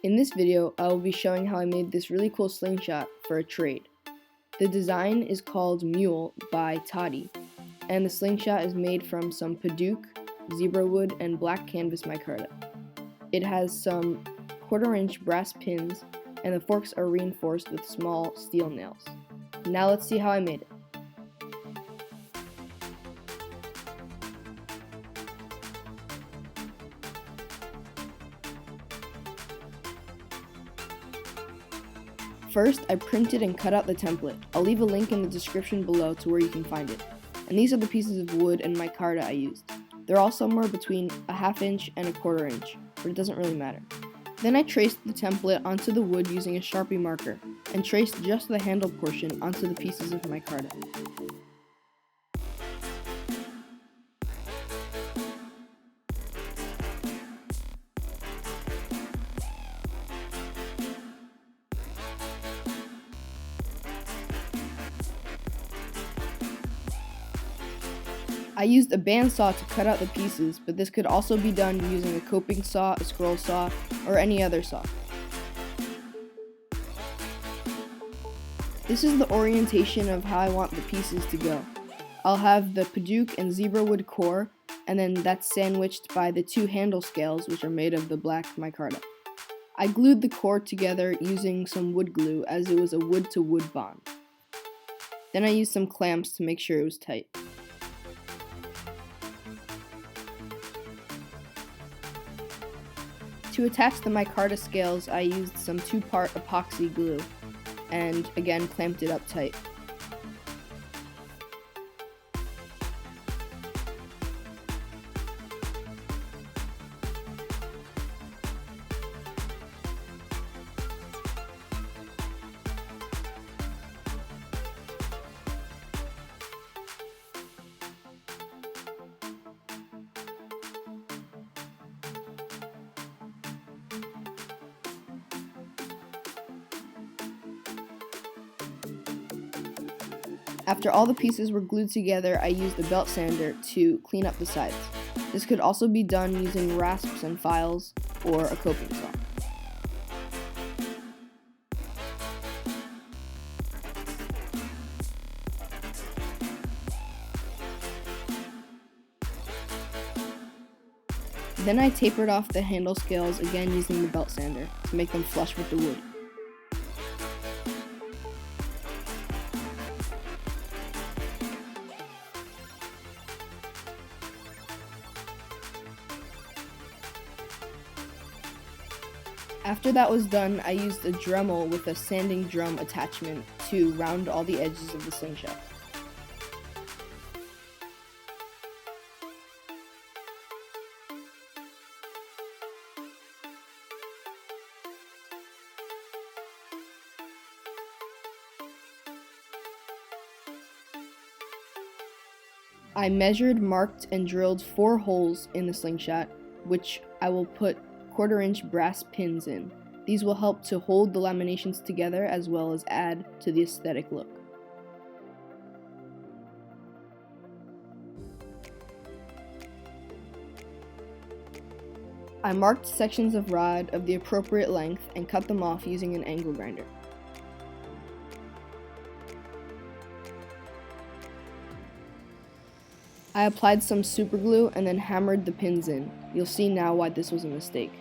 In this video, I will be showing how I made this really cool slingshot for a trade. The design is called Mule by Toddy, and the slingshot is made from some padauk, zebrawood, and black canvas micarta. It has some 1/4-inch brass pins, and the forks are reinforced with small steel nails. Now let's see how I made it. First, I printed and cut out the template. I'll leave a link in the description below to where you can find it. And these are the pieces of wood and micarta I used. They're all somewhere between a 1/2 inch and a 1/4 inch, but it doesn't really matter. Then I traced the template onto the wood using a sharpie marker, and traced just the handle portion onto the pieces of micarta. I used a bandsaw to cut out the pieces, but this could also be done using a coping saw, a scroll saw, or any other saw. This is the orientation of how I want the pieces to go. I'll have the padauk and zebrawood core, and then that's sandwiched by the 2 handle scales, which are made of the black micarta. I glued the core together using some wood glue, as it was a wood-to-wood bond. Then I used some clamps to make sure it was tight. To attach the micarta scales, I used some 2-part epoxy glue, and again clamped it up tight. After all the pieces were glued together, I used a belt sander to clean up the sides. This could also be done using rasps and files or a coping saw. Then I tapered off the handle scales, again using the belt sander, to make them flush with the wood. After that was done, I used a Dremel with a sanding drum attachment to round all the edges of the slingshot. I measured, marked, and drilled 4 holes in the slingshot, which I will put 1/4-inch brass pins in. These will help to hold the laminations together as well as add to the aesthetic look. I marked sections of rod of the appropriate length and cut them off using an angle grinder. I applied some super glue and then hammered the pins in. You'll see now why this was a mistake.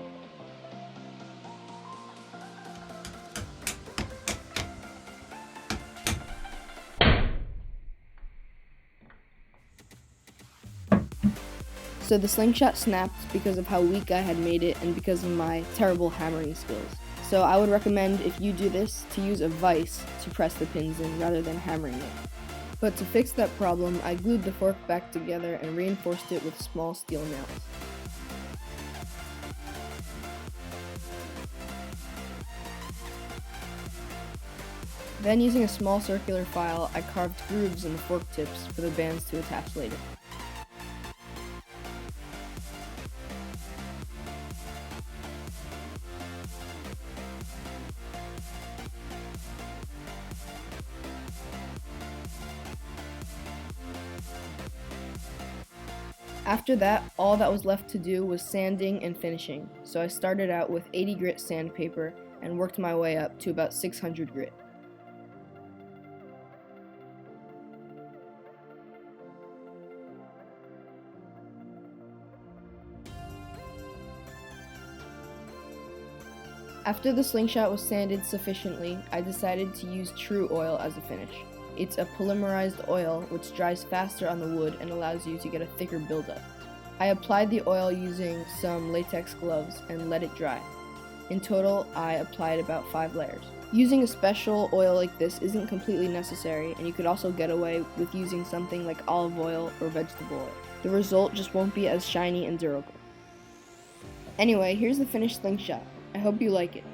So the slingshot snapped because of how weak I had made it and because of my terrible hammering skills. So I would recommend, if you do this, to use a vise to press the pins in rather than hammering it. But to fix that problem, I glued the fork back together and reinforced it with small steel nails. Then, using a small circular file, I carved grooves in the fork tips for the bands to attach later. After that, all that was left to do was sanding and finishing, so I started out with 80 grit sandpaper and worked my way up to about 600 grit. After the Slingshot was sanded sufficiently, I decided to use True Oil as a finish. It's a polymerized oil which dries faster on the wood and allows you to get a thicker buildup. I applied the oil using some latex gloves and let it dry. In total, I applied about 5 layers. Using a special oil like this isn't completely necessary, and you could also get away with using something like olive oil or vegetable oil. The result just won't be as shiny and durable. Anyway, here's the finished Slingshot. I hope you like it.